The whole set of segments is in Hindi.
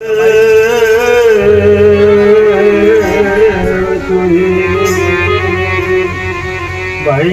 भाई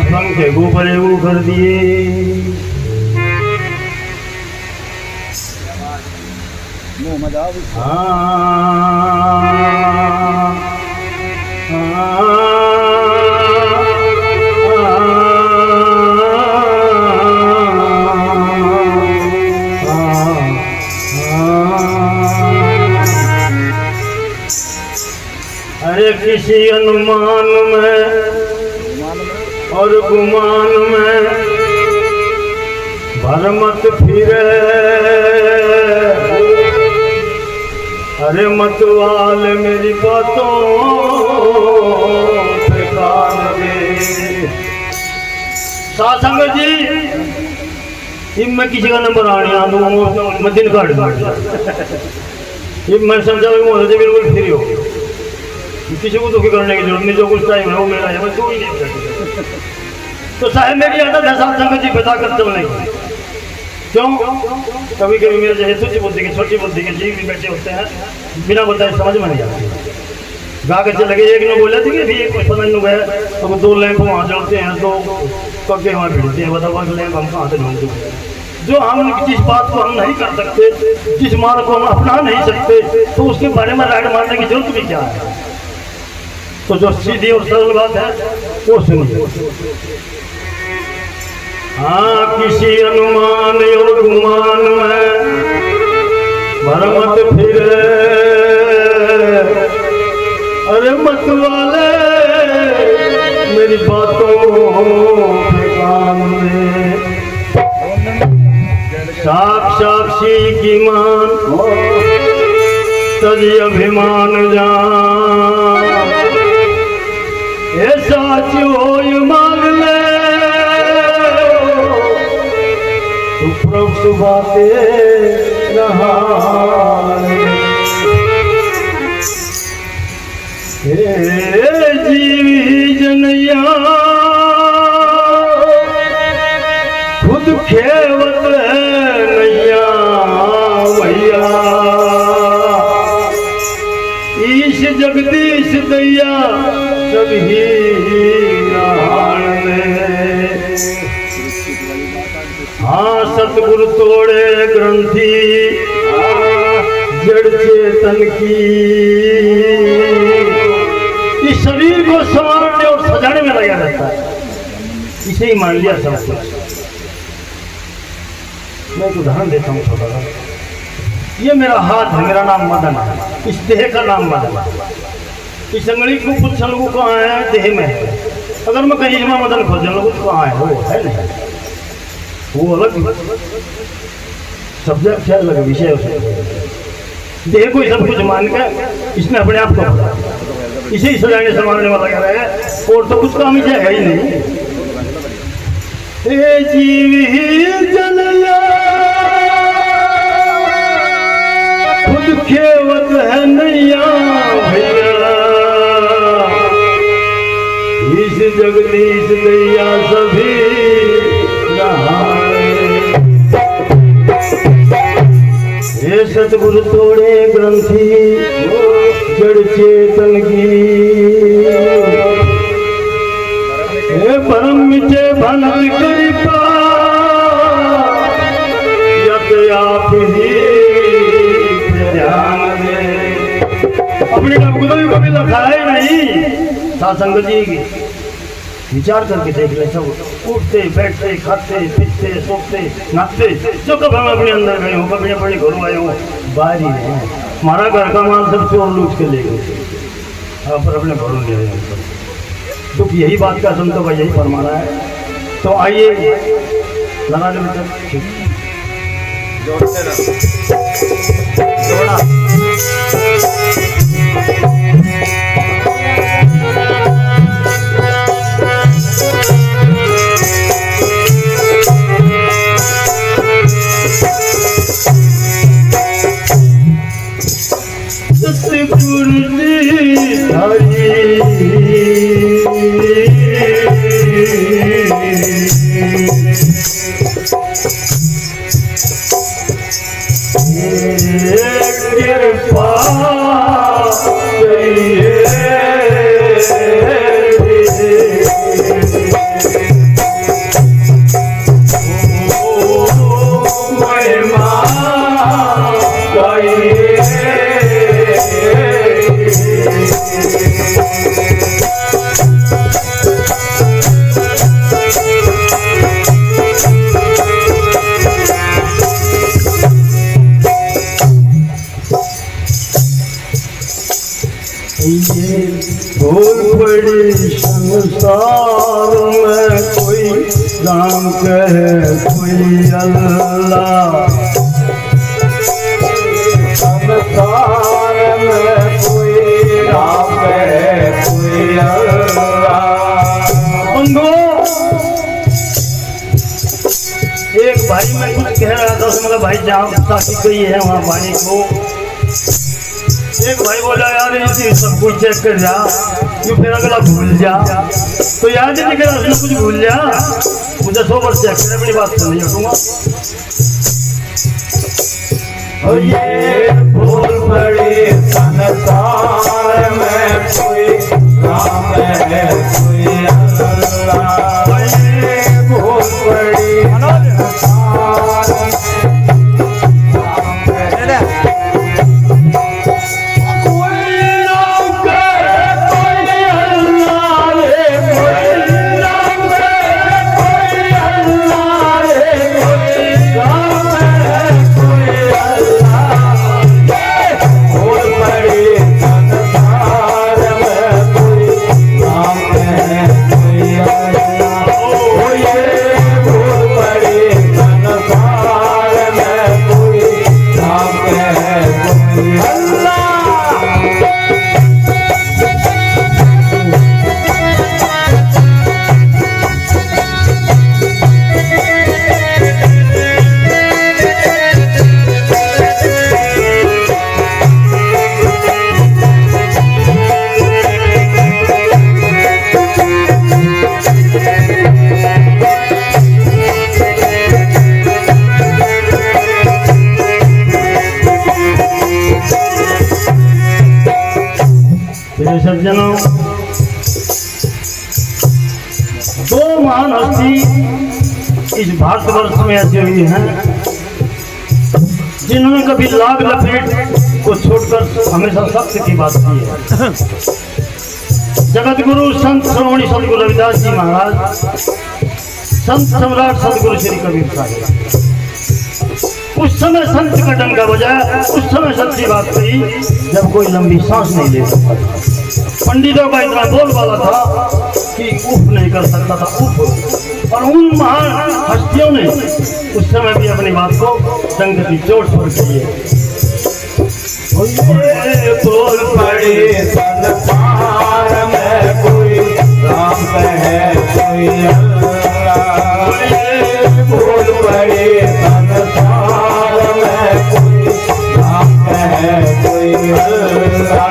पंखे गोपरे वो कर दिए। अरे किसी अनुमान में और गुमान में भर मत फिरे, अरे मत वाल मेरी बातों पे कान दे। सासंग जी मैं किसी का नंबर आने आ दूँ मैं दिन काट दूँ। मैं समझा बिल्कुल फ्री हो, किसी को दुखी करने की जरूरत नहीं, जो कुछ टाइम है वो मेरा है, मैं कोई नहीं करता। तो साहब मेरी आदत है संगत जी बता कर चलने की। क्यों? कभी कभी मेरे जैसे तुच्छ बुद्धि के छोटी बुद्धि के जीव भी बैठे होते हैं, बिना बताए समझ में नहीं आती। गा के चले गए, एक ने बोला थी कि कुछ समझ में गया तो दो लैंप वहाँ जलते हैं, दो कब्जे वहाँ भिड़ते हैं, बताओ लैंप हम कहाँ से ढूंढते। जो हम जिस बात को हम नहीं कर सकते, जिस मार्ग को हम अपना नहीं सकते, तो उसके बारे में राइड मारने की जरूरत भी क्या है। तो जो सीधी और सरल बात है वो सुनिए। हाँ, किसी अनुमान और गुमान में भर मत फिरे, अरे मत वाले मेरी बातों पे कान में। साक्षी की मान तजी अभिमान जान, ऐसा हो मांग ले तू प्रभु बाते रहा। जीवी जनैया खुद खेवत नैया भैया, ईश जगदीश दैया सभी नाल में। हाँ, सतगुरु तोड़े ग्रंथि जड़ चेतन की, इस शरीर को संवारने और सजाने में लगा रहता है, इसे ही मान लिया सब कुछ। मैं एक उदाहरण देता हूँ छोटा सा। ये मेरा हाथ है, मेरा नाम मदन है, इस देह का नाम मदन है। इस अंगड़ी को कुछ लोगों को आया है देह में है, अगर मैं कहीं इसमें मदन खोज लोगों को आया है वो है नहीं, वो अलग सब्जेक्ट है, अलग विषय है। देह को सब कुछ मान के इसने अपने आप को इसे ही सजाने संभालने वाला कह रहा है, और तो कुछ काम ही जाएगा ही नहीं। हे जीवी जनया खुद खेवत है नैया भैया, इस जगदीश दैया सभी नहाए। हे सतगुरु तोड़े ग्रंथि जड़ चेतन की, हे परम मिटे भनल कृपा यत आप ही ध्यान दे। अपने आप को कभी लखा है नहीं। सासंग जी विचार करके देख ले, सब उठते बैठते खाते पीते सोते नाचते, जो कब हम अपने अंदर गए हो, कभी अपने घर आए हो, बाहर ही है। हमारा घर का माल सब चोर लूट के ले गए, पर अपने घरों ले आए। तो यही बात का संतों का यही फरमाना है। तो आइए लगा ले बेटा, जोड़ा ये भूल पड़ी संसार में, कोई राम कहे कोई अल्लाह। संसार में कोई राम कहे कोई अल्लाह। एक भाई मैं कुछ कह रहा था, मतलब भाई जहाँ साथी गई है वहाँ पानी को, एक भाई बोला यार ये सब कुछ चेक कर जा, क्यों फिर अगला भूल जा, तो याद ही नहीं करा उसने कुछ भूल जा, मुझे 100 वर्ष चेक करे, बड़ी बात नहीं हटूंगा। और ये भूल पड़ी संसार में, कोई राम है कोई अल्लाह। ये भूल पड़ी सज्जनों, दो महान हस्ती इस भारतवर्ष में ऐसी हुई हैं जिन्होंने कभी लाग लपेट को छोड़कर हमेशा सत्य की बात की है। जगत गुरु संत श्रोमणी सतगुरु रविदास जी महाराज, संत सम्राट सतगुरु श्री कबीर साहब, उस समय संत का डंका बजाया, उस समय सच्ची बात कही जब कोई लंबी सांस नहीं ले सकता। पंडितों का इतना बोल वाला था कि उफ नहीं कर सकता था, उफ। और उन महान हस्तियों ने उस समय भी अपनी बात को डंक की चोट पर कही है। बोल पड़ी संसार में, कोई राम है कोई अल्लाह। बोल पड़ी संसार में, कोई राम है कोई अल्लाह।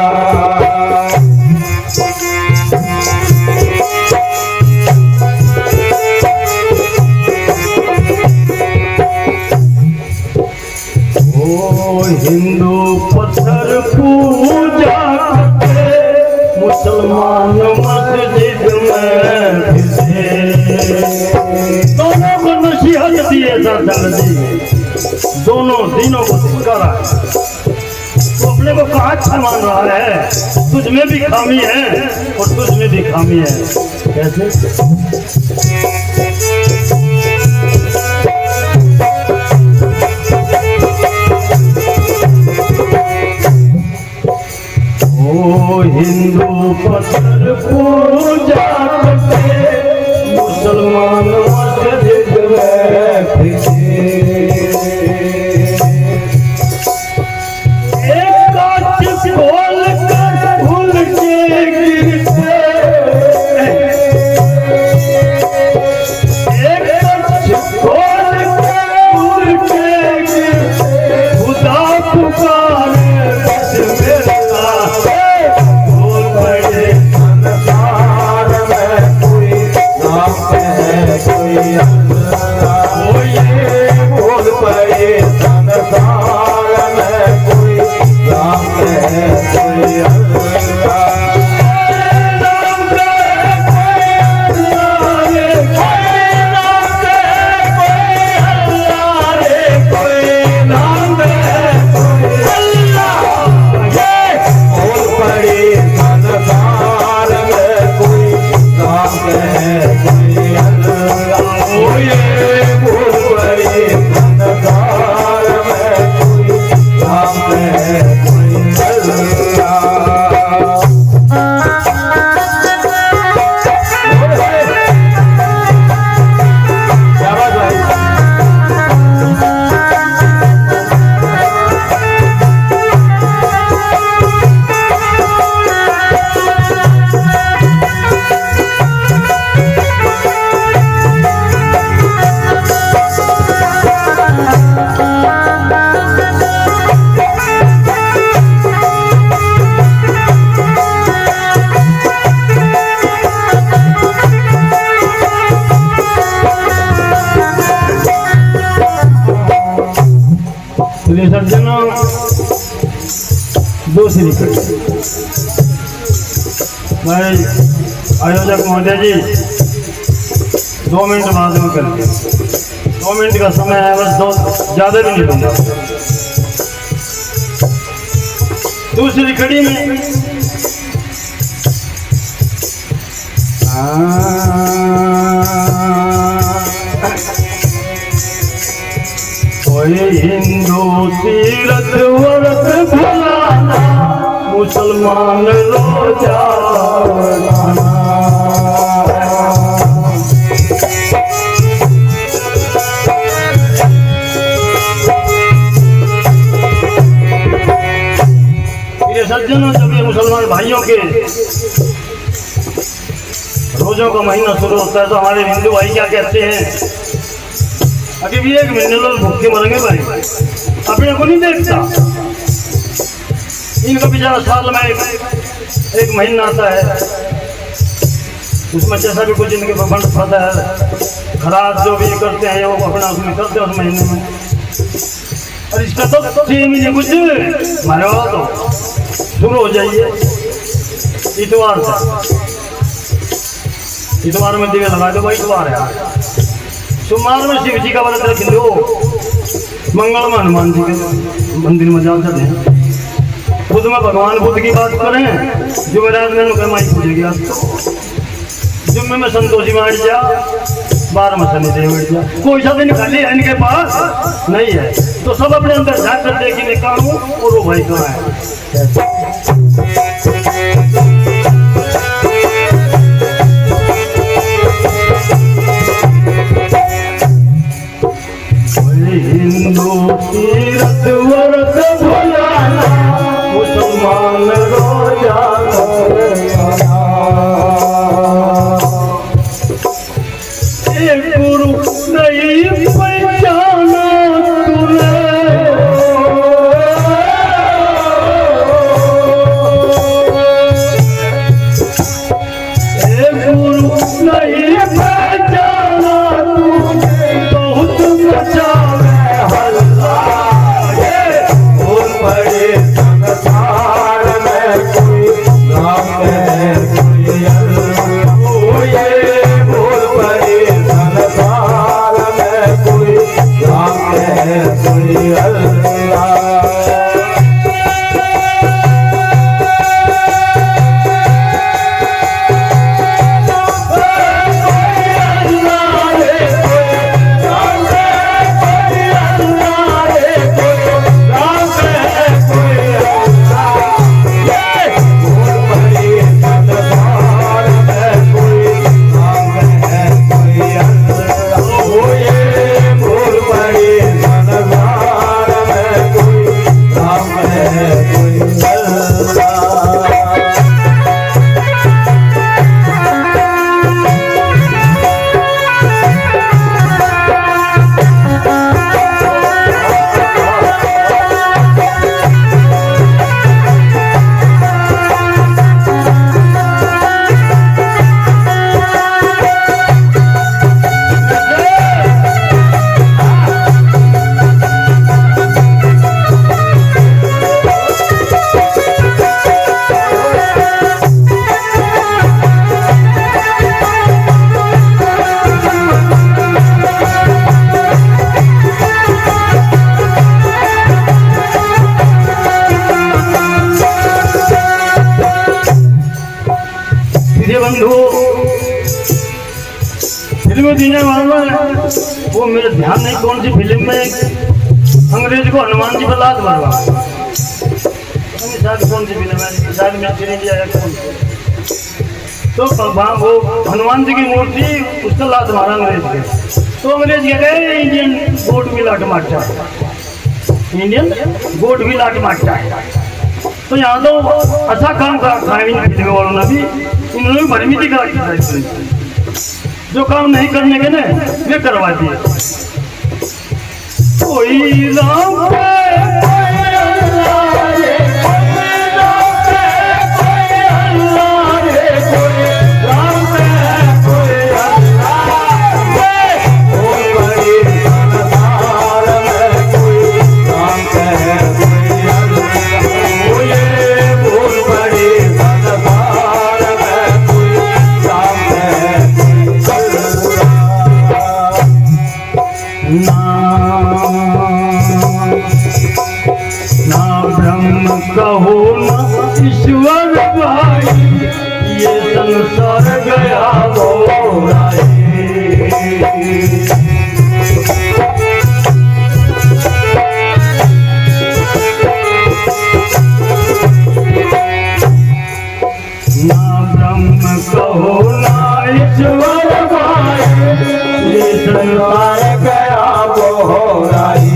हिंदू पत्थर पूजा करते, मुसलमान मस्जिद में फिरते। दोनों को नसीहत दिए दर्शन दी, दोनों दिनों को धिक्कारा। तो अपने को कहाँ अच्छा मान रहा है, तुझ में भी खामी है और तुझ में भी खामी है। कैसे? हिंदू पत्थर पूजा करते, मुसलमान मस्जिद में फिरते। एक कांच खोल कर भूल के गिरते, एक कांच खोल कर भूल के गिरते, खुदा पुकारे बस मेरा। बोल पड़े संसार में, कोई राम है कोई अल्लाह। Allah दूसरी कड़ी भाई आयोजक महोदय जी 2 मिनट बाद में करेंगे। 2 मिनट का समय है बस, 2 ज़्यादा भी नहीं लूँगा। दूसरी कड़ी में कोई हिंदू तीरथ व्रत भुलाना, मुसलमान रोजा बनाना। ये सज्जनों, जब ये मुसलमान भाइयों के रोजों का महीना शुरू होता है तो हमारे हिंदू भाई क्या कहते हैं, अभी भी 1 महीने लोग भूखे मरेंगे भाई, अपने को नहीं देखता। इनका बेचारा साल में एक महीना आता है, उसमें जैसा भी कुछ इनके फंड फंसा है, खराब जो भी करते हैं वो अपना उसमें करते हैं उस महीने में। और इसका तो 6 महीने कुछ मारे वाला तो शुरू हो जाइए इतवार से। इतवार में दिवे लगा दो भाई, इतवार है। सोमवार में शिव जी का व्रत रख लो, मंगल में हनुमान जी के मंदिर में जाओ चले। बुध में भगवान बुद्ध की बात करें, जुमेरात में माई पूजेगी आप तो, जुम्मे में संतोषी मार जा, 12 में शनिदेव बैठ जा। कोई सा दिन खाली है इनके पास नहीं है, तो सब अपने अंदर झाँक कर देखिए मैं कहाँ हूँ और वो भाई कहाँ है। हिंदू तीरथ व्रत भुलाना, मुसलमान रोजा बनाना। एक गुरु नहीं पहचाना तूने, एक गुरु नहीं पहचाना तूने, बहुत बचा फिल्म देने वाला वो मेरे ध्यान नहीं कौन सी फिल्म में अंग्रेज को हनुमान जी पर लात मारवा, शायद कौन सी फिल्म है, शायद मैं फिर इंडिया है कौन, तो वो हनुमान जी की मूर्ति उसका लात मारा अंग्रेज के, तो अंग्रेज कह गए इंडियन गोट भी लाट मारता है, इंडियन गोट भी लाट मारता है। तो यहाँ तो अच्छा काम खाए फिल्म वालों ने भी, इन्होंने भी भरमीति करा, जो काम नहीं करने के ना वे करवा दिए। कोई राम कहो ना ईश्वर भाई, ये संसार गया बोराए। ना ब्रह्म कहो ना ईश्वर भाई, ये संसार गया बोराए।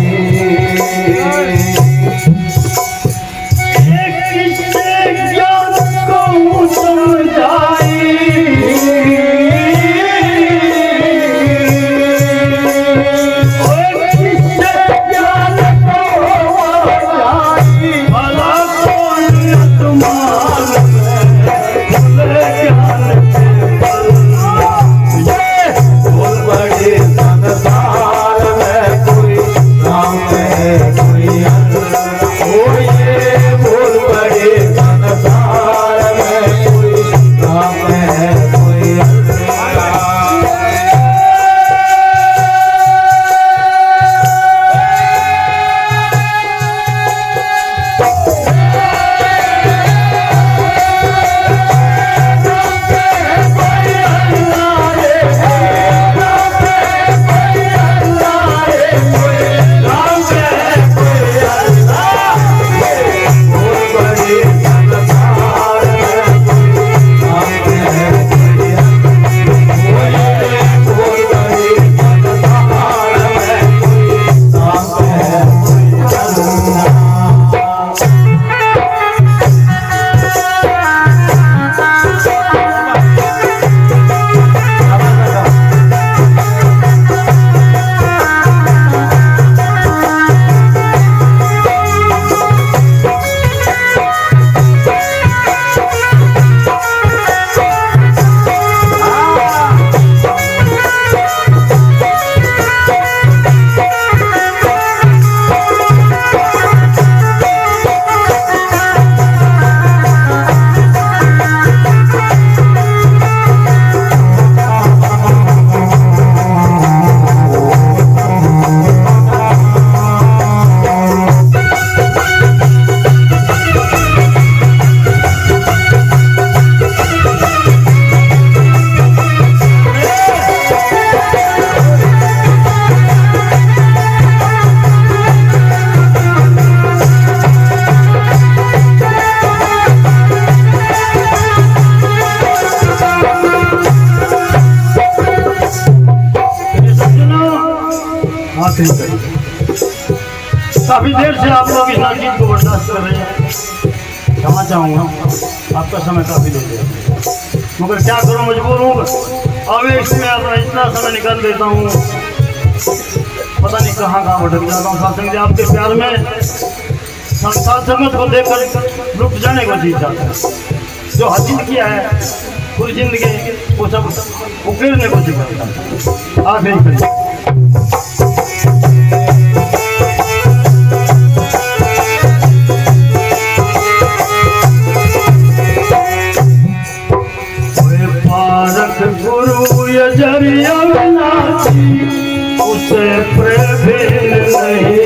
काफी देर से आप लोग इस चीज को बर्दाश्त कर रहे हैं, क्षमा चाहूँगा, आपका समय काफी ले लिया, मगर क्या करूँ, मजबूर हूँ। आवेश में अपना इतना समय निकाल देता हूँ, पता नहीं कहाँ भटक जाता हूँ। साथ में आपके प्यार में संसार संगत को देखकर रुक जाने को जी जाता है। जो हासिल किया है पूरी जिंदगी वो सब उकेरने को जी करता है। आप यही करिए। गुरु ये जरिया विनाशी, उसे प्रेम नहीं